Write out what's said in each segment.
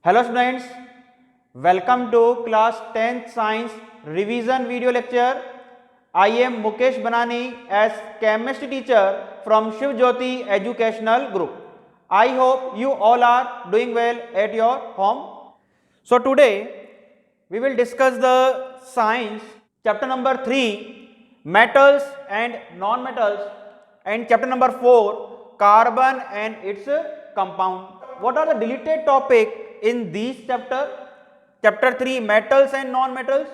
Hello students, welcome to class 10th science revision video lecture. I am Mukesh Banani as chemistry teacher from Shiv Jyoti Educational Group. I hope you all are doing well at your home. So today we will discuss the science chapter number 3 metals and non-metals and chapter number 4 carbon and its compound. What are the deleted topic in these chapter 3 metals and non-metals,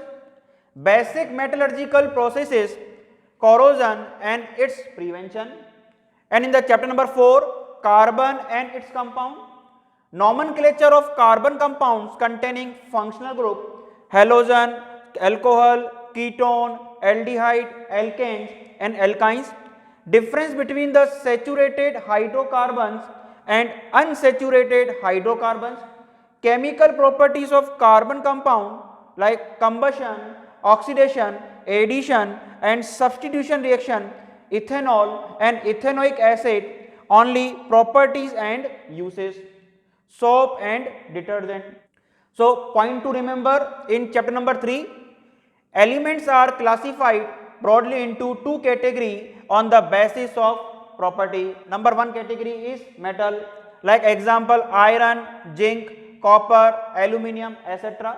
basic metallurgical processes, corrosion and its prevention, and in the chapter number 4 carbon and its compound, nomenclature of carbon compounds containing functional group, halogen, alcohol, ketone, aldehyde, alkanes and alkynes, difference between the saturated hydrocarbons and unsaturated hydrocarbons, chemical properties of carbon compound like combustion, oxidation, addition and substitution reaction, ethanol and ethanoic acid, only properties and uses, soap and detergent. So point to remember in chapter number 3, elements are classified broadly into two categories on the basis of property. Number one category is metal, like example iron, zinc, copper, aluminium, etc.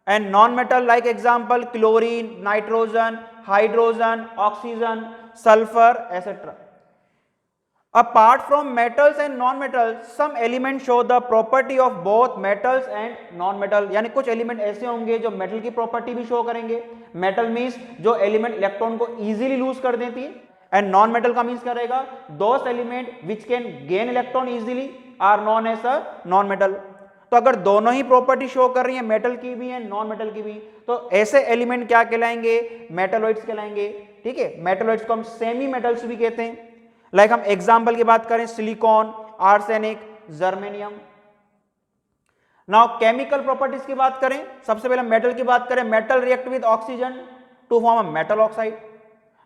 And non-metal like example chlorine, nitrogen, hydrogen, oxygen, sulfur, etc. Apart from metals and non-metals, some elements show the property of both metals and non-metal. यानी कुछ element ऐसे होंगे जो metal की property भी show करेंगे. Metal means जो element electron को इजीली लूज कर देती है, एंड नॉन मेटल का मीन्स क्या रहेगा, those element which can gain electron easily are known as a non metal. तो अगर दोनों ही प्रॉपर्टी शो कर रही है, मेटल की भी है नॉन मेटल की भी, तो ऐसे एलिमेंट क्या कहलाएंगे, मेटलॉइड्स कहलाएंगे. ठीक है, मेटलॉइड्स को हम सेमी मेटल्स भी कहते हैं. लाइक हम एग्जाम्पल की बात करें, silicon, arsenic, germanium. Now chemical properties की बात करें, सबसे पहले मेटल की बात करें, metal react with oxygen to form a metal oxide.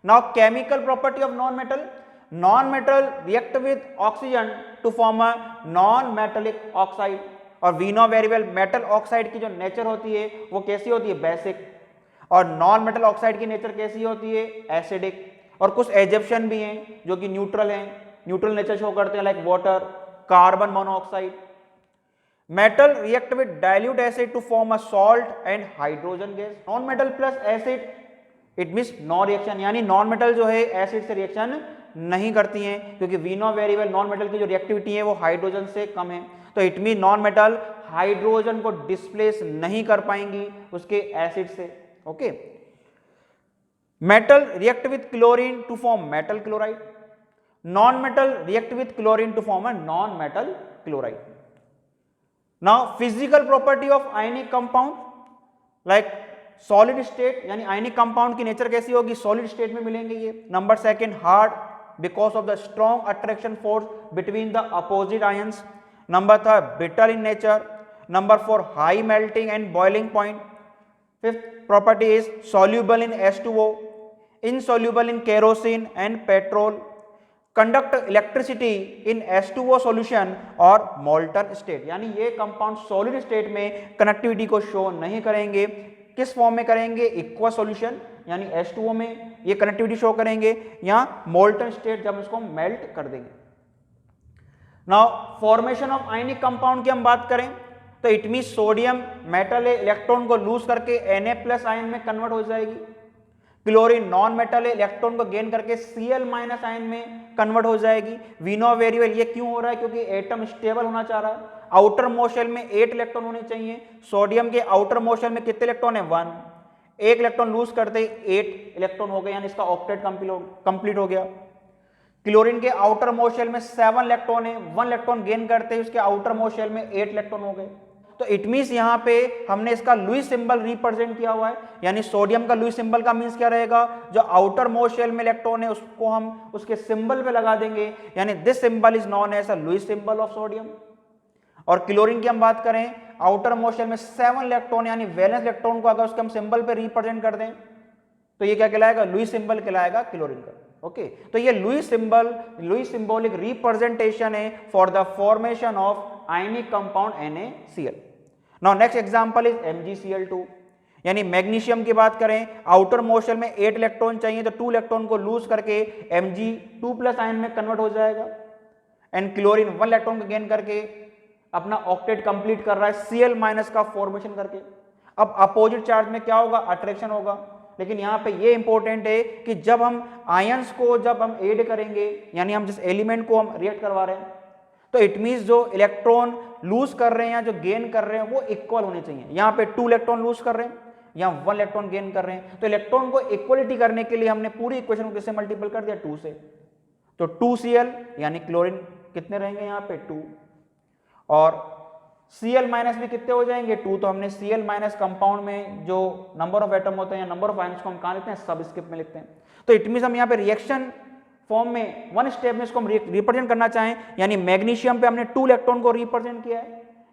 Now chemical property of non metal, non metal react with oxygen to form a non metallic oxide. और we know very well metal oxide की जो nature होती है वो कैसी होती है, basic, और नॉन मेटल ऑक्साइड की नेचर कैसी होती है, एसिडिक. और कुछ एजेप्शन भी हैं जो कि न्यूट्रल हैं, न्यूट्रल नेचर शो करते हैं, like water, carbon monoxide. Metal react with dilute acid to form a salt and hydrogen gas. Non metal plus acid it means no reaction, यानी नॉन मेटल जो है एसिड से reaction नहीं करती हैं, क्योंकि we know very well non metal की जो रिएक्टिविटी है वो हाइड्रोजन से कम है. तो it mean non metal hydrogen को डिस्प्लेस नहीं कर पाएंगी उसके एसिड से. Okay. Metal react with chlorine to form metal chloride. Non-metal react with chlorine to form a non-metal chloride. Now physical property of ionic compound, like solid state, यानी ionic compound की nature कैसी होगी, solid state में मिलेंगे ये. Number second, hard because of the strong attraction force between the opposite ions. Number third, brittle in nature. Number four, high melting and boiling point. Fifth property is soluble in H2O, insoluble in kerosene and petrol, conduct electricity in H2O solution और molten state. यानी ये compound solid state में connectivity को show नहीं करेंगे. किस form में करेंगे, एक्वा सॉल्यूशन यानी H2O में ये कनेक्टिविटी शो करेंगे, या मोल्टन स्टेट जब इसको मेल्ट कर देंगे. Now formation of ionic compound की हम बात करें तो इट मीन सोडियम मेटल है, इलेक्ट्रॉन को लूज करके Na+ आयन में कन्वर्ट हो जाएगी. क्लोरीन नॉन मेटल है, इलेक्ट्रॉन को गेन करके Cl- आयन में कन्वर्ट हो जाएगी. वी नो वेरी वेल ये क्यों हो रहा है, क्योंकि एटम स्टेबल होना चाह रहा है. आउटर मोस्ट शेल में 8 इलेक्ट्रॉन होने चाहिए. सोडियम के आउटर मोस्ट शेल में कितने इलेक्ट्रॉन है, 1. एक इलेक्ट्रॉन लूज करते 8 इलेक्ट्रॉन हो गए, यानी इसका ऑक्टेट कंप्लीट हो गया. क्लोरीन के आउटर मोस्ट शेल में 7 इलेक्ट्रॉन है, 1 इलेक्ट्रॉन गेन करते हैं उसके आउटर मोस्ट शेल में 8 इलेक्ट्रॉन हो गए. तो इट मीन्स यहाँ पे हमने इसका लुईस सिंबल रिप्रेजेंट किया हुआ है, यानी सोडियम का लुईस सिंबल का मीन्स क्या रहेगा, जो आउटर मोस्ट शेल में इलेक्ट्रॉन है उसको हम उसके सिंबल पे लगा देंगे, यानी this symbol is known as a Lewis symbol of sodium. और क्लोरीन की हम बात करें, आउटर मोस्ट शेल में 7 इलेक्ट्रॉन यानी वैलेंस इलेक्ट्रॉन को अगर उसके हम सिंबल पे रिप्रेजेंट कर दें तो ये क्या कहलाएगा, लुईस सिंबल कहलाएगा क्लोरीन का. ओके, तो ये लुईस सिंबॉलिक रिप्रेजेंटेशन है for the formation of ionic compound NaCl। Now next example is MgCl2, यानी मैग्नीशियम की बात करें, आउटर मोस्ट शेल में 8 इलेक्ट्रॉन चाहिए तो 2 इलेक्ट्रॉन को लूज करके Mg2+ आयन में कन्वर्ट हो जाएगा, एंड क्लोरीन 1 इलेक्ट्रॉन को गेन करके अपना ऑक्टेट कंप्लीट कर रहा है Cl- का फॉर्मेशन करके। अब अपोजिट चार्ज में क्या होगा, अट्रैक्शन होगा। लेकिन यहां पे ये इंपॉर्टेंट है कि जब हम आयंस को जब हम ऐड करेंगे, यानी हम जिस एलिमेंट को हम रिएक्ट करवा रहे हैं, तो इट मींस जो इलेक्ट्रॉन लूज कर रहे हैं या जो गेन कर रहे हैं वो इक्वल होने चाहिए। यहां पे 2 इलेक्ट्रॉन लूज कर रहे हैं, यहां 1 इलेक्ट्रॉन गेन कर रहे हैं, तो इलेक्ट्रॉन को इक्वलिटी करने के लिए हमने पूरी इक्वेशन को किससे मल्टीपल कर दिया, 2 से। तो 2Cl यानी क्लोरीन कितने रहेंगे यहाँ पे 2, और Cl- भी कितने हो जाएंगे 2। तो हमने Cl- कंपाउंड में जो नंबर ऑफ एटम होते हैं, नंबर ऑफ आयंस को हम कहां लिखते हैं, सबस्क्रिप्ट में लिखते हैं। तो इट मींस हम यहाँ पे रिएक्शन फॉर्म में वन स्टेप में इसको हम रिप्रेजेंट करना चाहें, यानी मैग्नीशियम पे हमने 2 इलेक्ट्रॉन को रिप्रेजेंट किया है,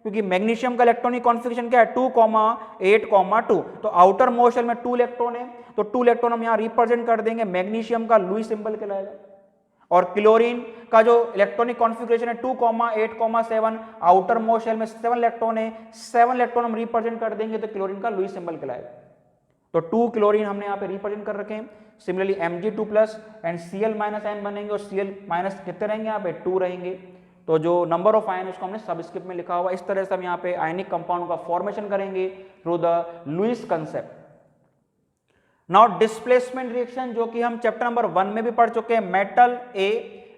क्योंकि मैग्नीशियम का इलेक्ट्रॉनिक कॉन्फ़िगरेशन क्या है 2,8,2। तो आउटर मोस्ट शेल में 2 इलेक्ट्रॉन है, तो 2 इलेक्ट्रॉन हम यहाँ रिप्रेजेंट कर देंगे, मैग्नीशियम का लुईस सिंबल कहलाएगा। और क्लोरीन का जो इलेक्ट्रॉनिक कॉन्फ़िगरेशन है 2,8,7, आउटर मोस्ट शेल में 7 इलेक्ट्रॉन है, 7 इलेक्ट्रॉन हम रिप्रेजेंट कर देंगे तो क्लोरीन का लुईस सिंबल कहलाएगा। तो 2 क्लोरीन हमने यहाँ पे रिप्रेजेंट कर रखे हैं। Similarly Mg2+ and Cl- ion बनेंगे, और Cl- कितने रहेंगे यहाँ पे 2 रहेंगे। तो जो नंबर ऑफ आयन उसको हमने सबस्क्रिप्ट में लिखा हुआ। इस तरह से हम यहाँ पे आयनिक कंपाउंड का फॉर्मेशन करेंगे through the Lewis concept. Now displacement reaction, जो कि हम चैप्टर नंबर 1 में भी पढ़ चुके हैं। Metal A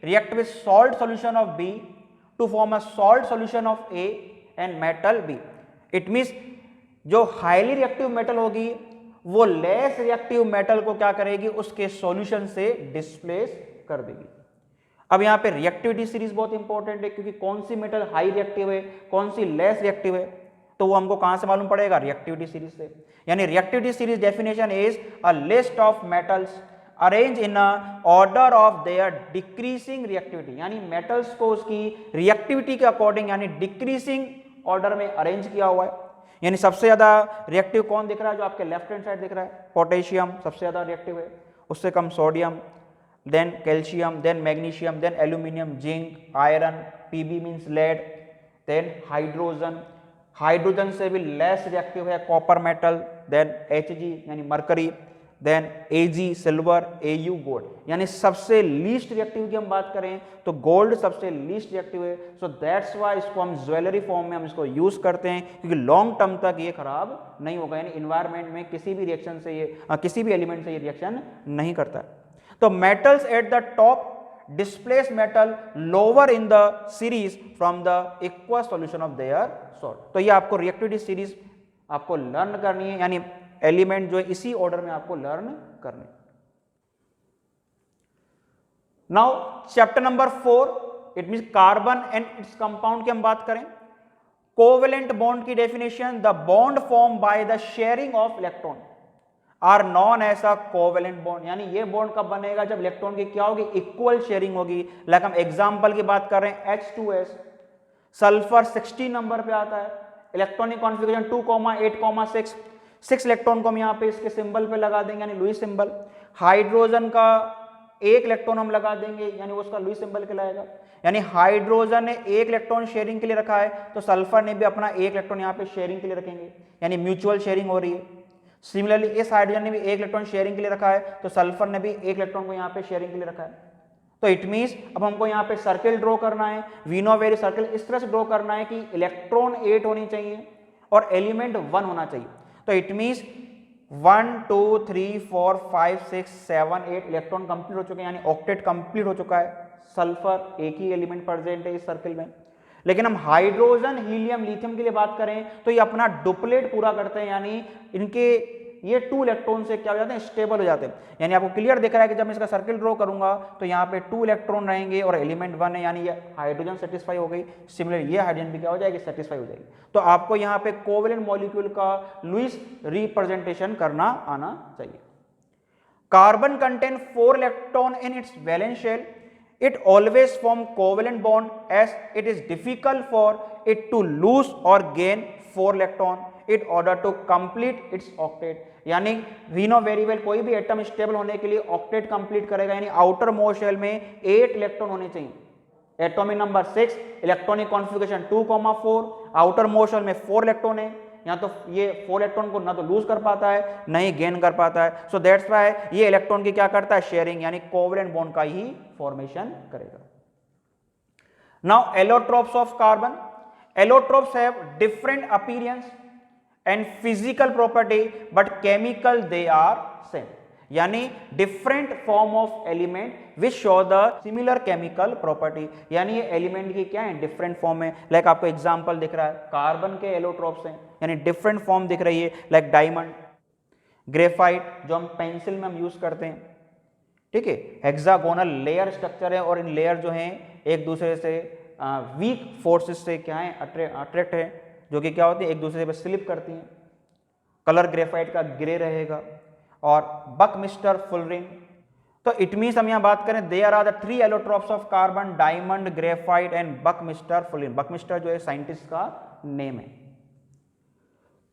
react with salt solution of B to form a salt solution of A and metal B। It means जो हाईली रिएक्टिव मेटल होगी वो लेस रिएक्टिव मेटल को क्या करेगी, उसके सॉल्यूशन से डिस्प्लेस कर देगी। अब यहां पे रिएक्टिविटी सीरीज बहुत इंपॉर्टेंट है, क्योंकि कौन सी मेटल हाई रिएक्टिव है, कौन सी लेस रिएक्टिव है, तो वो हमको कहां से मालूम पड़ेगा, रिएक्टिविटी सीरीज से। यानी reactivity series definition is a list of metals arrange in a order of their decreasing reactivity, यानी मेटल्स को उसकी रिएक्टिविटी के अकॉर्डिंग यानी डिक्रीजिंग ऑर्डर में अरेंज किया हुआ है। यानी सबसे ज्यादा रिएक्टिव कौन दिख रहा है, जो आपके लेफ्ट हैंड साइड दिख रहा है, पोटेशियम सबसे ज्यादा रिएक्टिव है, उससे कम sodium, then calcium, then magnesium, then aluminium, zinc, iron, Pb means lead, then hydrogen, hydrogen से भी लेस रिएक्टिव है कॉपर मेटल, देन Hg यानी mercury, then Ag silver, Au gold. यानी सबसे लीस्ट रिएक्टिव की हम बात करें तो गोल्ड सबसे लीस्ट रिएक्टिव है। सो दैट्स वाई इसको हम ज्वेलरी फॉर्म में हम इसको यूज करते हैं, क्योंकि लॉन्ग टर्म तक ये खराब नहीं होगा, यानी इन्वायरमेंट में किसी भी रिएक्शन से ये किसी भी एलिमेंट से ये रिएक्शन नहीं करता। तो metals at the top displace metal lower in the series from the equals solution of their salt. तो ये आपको रिएक्टिविटी सीरीज आपको लर्न करनी है, यानी एलिमेंट जो है इसी ऑर्डर में आपको लर्न करने। Now chapter number 4 it means carbon and its compound की हम बात करें। कोवेलेंट बॉन्ड की definition, the bond form by the sharing of electron are known as a covalent bond. यानी ये बॉन्ड कब बनेगा, जब इलेक्ट्रॉन की क्या होगी, इक्वल शेयरिंग होगी। लाइक हम एग्जांपल की बात कर रहे हैं H2S, सल्फर 16 नंबर पे आता है, इलेक्ट्रॉनिक कॉन्फ़िगरेशन 2,8,6, 6 इलेक्ट्रॉन को हम यहाँ पे इसके सिंबल पे लगा देंगे, यानी लुईस सिंबल। हाइड्रोजन का 1 इलेक्ट्रॉन हम लगा देंगे, यानी वो उसका लुईस सिंबल कहलाएगा। यानी हाइड्रोजन ने 1 इलेक्ट्रॉन शेयरिंग के लिए रखा है, तो सल्फर ने भी अपना 1 इलेक्ट्रॉन यहाँ पे शेयरिंग के लिए रखेंगे, यानी म्यूचुअल शेयरिंग हो रही है। सिमिलरली इस हाइड्रोजन ने भी 1 इलेक्ट्रॉन शेयरिंग के लिए रखा है, तो सल्फर ने भी 1 इलेक्ट्रॉन को यहाँ पे शेयरिंग के लिए रखा है। तो इट मींस अब हमको यहाँ पे सर्किल ड्रॉ करना है, वीनोवेरी सर्किल इस तरह से ड्रॉ करना है कि इलेक्ट्रॉन 8 होनी चाहिए और एलिमेंट 1 होना चाहिए। तो इट मींस 1 2 3 4 5 6 7 8 इलेक्ट्रॉन कंप्लीट हो चुके हैं, यानी ऑक्टेट कंप्लीट हो चुका है। सल्फर एक ही एलिमेंट प्रेजेंट है इस सर्किल में। लेकिन हम हाइड्रोजन, हीलियम, लिथियम के लिए बात करें तो ये अपना डुप्लेट पूरा करते हैं, यानी इनके ये 2 इलेक्ट्रॉन से क्या हो जाते हैं, स्टेबल हो जाते हैं। यानी आपको क्लियर दिख रहा है कि जब मैं इसका सर्किल ड्रॉ करूंगा तो यहाँ पे 2 इलेक्ट्रॉन रहेंगे और एलिमेंट 1 है, यानी ये हाइड्रोजन सेटिस्फाई हो गई। सिमिलर ये हाइड्रोजन भी क्या हो जाएगी, सेटिस्फाई हो जाएगी। तो आपको यहाँ पे कोवेलेंट मॉलिक्यूल का लुईस रिप्रेजेंटेशन करना आना चाहिए। Carbon contain 4 electron in its valence shell, it always form covalent bond as it is difficult for it to lose or gain 4 electron in order to complete its octet। यानी we know very well कोई भी atom stable होने के लिए octet complete करेगा, यानी outer most shell में 8 electron होने चाहिए। Atomic number 6, electronic configuration 2,4, outer most shell में 4 इलेक्ट्रॉन है, या तो ये 4 इलेक्ट्रॉन को ना तो लूज कर पाता है ना ही गेन कर पाता है, सो दैट्स व्हाई ये इलेक्ट्रॉन की क्या करता है, शेयरिंग यानी कोवलेंट बॉन्ड का ही फॉर्मेशन करेगा। Now allotropes of carbon, allotropes have different appearance and physical property but chemical they are same, यानी different form of element which show the similar chemical property, यानी ये एलिमेंट की क्या है, डिफरेंट फॉर्म है। लाइक आपको example दिख रहा है, कार्बन के एलोट्रोप्स हैं, यानी डिफरेंट फॉर्म दिख रही है, लाइक डायमंड, ग्रेफाइट जो हम पेंसिल में हम यूज करते हैं, ठीक है, हेक्सागोनल लेयर स्ट्रक्चर है और इन लेयर जो हैं एक दूसरे से वीक फोर्सेस से क्या है, अट्रैक्ट है, जो कि क्या होती है, एक दूसरे पर स्लिप करती हैं। कलर ग्रेफाइट का ग्रे रहेगा। और बकमिस्टर फुलरिन, तो इट मीन्स हम यहां बात करें, there are the 3 allotropes of carbon, diamond, graphite and buckminsterfullerene. Buckminster जो है साइंटिस्ट का नेम है।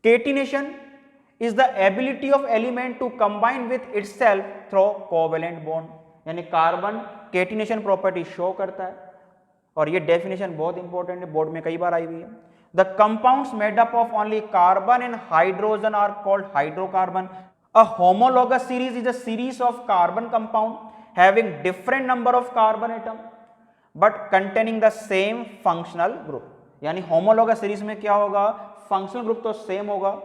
Catenation is the ability of element to combine with itself through covalent bond, यानी कार्बन केटिनेशन प्रॉपर्टी शो करता है, और ये definition बहुत इंपॉर्टेंट है, बोर्ड में कई बार आई हुई है। The compounds made up of only carbon and hydrogen are called hydrocarbon. A homologous series is a series of carbon compound having different number of carbon atom but containing the same functional group, यानी homologous series में क्या होगा, functional group तो same होगा,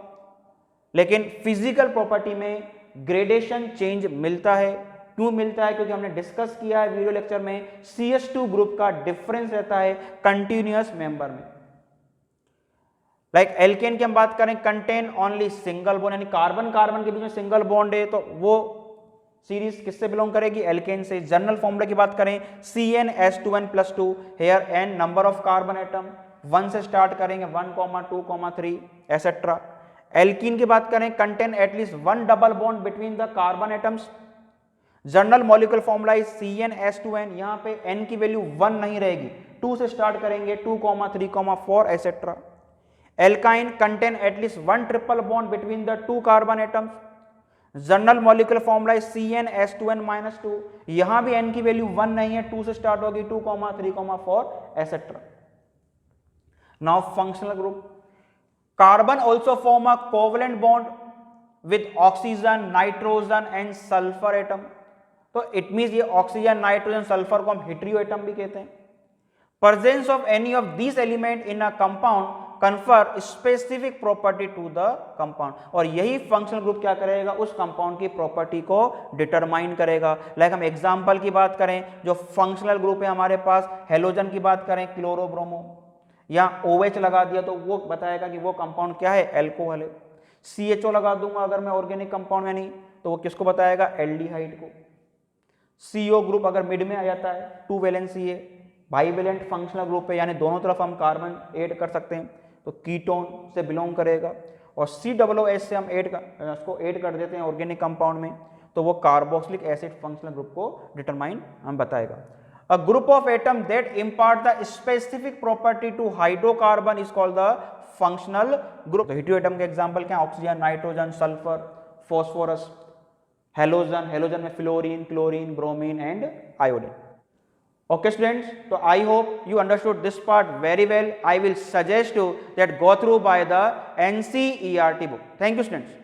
लेकिन physical property में gradation change मिलता है। क्यों मिलता है, क्योंकि हमने डिस्कस किया है वीडियो लेक्चर में, CH2 ग्रुप का डिफरेंस रहता है कंटिन्यूअस मेंबर में। लाइक एल्केन की हम बात करें, कंटेन ओनली सिंगल बॉन्ड, यानी कार्बन कार्बन के बीच में सिंगल बॉन्ड है, तो वो सीरीज किससे बिलोंग करेगी, एल्केन से। जनरल फॉर्मूला की बात करें, CnH2n+2, here n number of carbon atom 1 से स्टार्ट करेंगे, 1, 2, 3 एसेट्रा। एल्कीन की बात करें, contain at least 1 double bond between the carbon atoms. General molecular formula is CnH2n, यहां पे n की वैल्यू 1 नहीं रहेगी, 2 से स्टार्ट करेंगे, 2, 3, 4 etcetera. Alkyne contain at least 1 triple bond between the 2 carbon atoms. General molecular formula is CnH2n-2, यहां भी n की वैल्यू 1 नहीं है, 2 से स्टार्ट होगी, 2, 3, 4 etc. Now functional group, carbon also form a covalent bond with oxygen, nitrogen and sulfur atom. तो it means ये oxygen, nitrogen, sulphur को हम हेटेरो एटम भी कहते हैं। Presence of any of these element in a compound confer specific property to the compound, और यही functional group क्या करेगा, उस कंपाउंड की प्रॉपर्टी को डिटरमाइन करेगा। लाइक हम एग्जांपल की बात करें, जो फंक्शनल ग्रुप है हमारे पास, हेलोजन की बात करें, क्लोरोब्रोमो, या OH लगा दिया तो वो बताएगा कि वो कंपाउंड क्या है, एल्कोहल है। CHO लगा दूंगा अगर मैं ऑर्गेनिक कंपाउंड में नहीं, तो वो किसको बताएगा, एल्डिहाइड को। CO ग्रुप अगर मिड में आ जाता है, 2 वैलेंसी है, बाइवेलेंट फंक्शनल ग्रुप है, यानी दोनों तरफ हम कार्बन ऐड कर सकते हैं, तो कीटोन से बिलोंग करेगा। और COOH से हम उसको ऐड कर देते हैं ऑर्गेनिक कंपाउंड में, तो वो कार्बोक्सिलिक एसिड फंक्शनल ग्रुप को डिटरमाइन हम बताएगा। A group of atom that impart the specific property to hydrocarbon is called the functional group. तो हेटेरो एटम के एग्जांपल क्या है, oxygen, nitrogen, sulphur, phosphorus, halogen, halogen में fluorine, chlorine, bromine and iodine. Okay students, so I hope you understood this part very well. I will suggest you that go through by the NCERT book. Thank you students.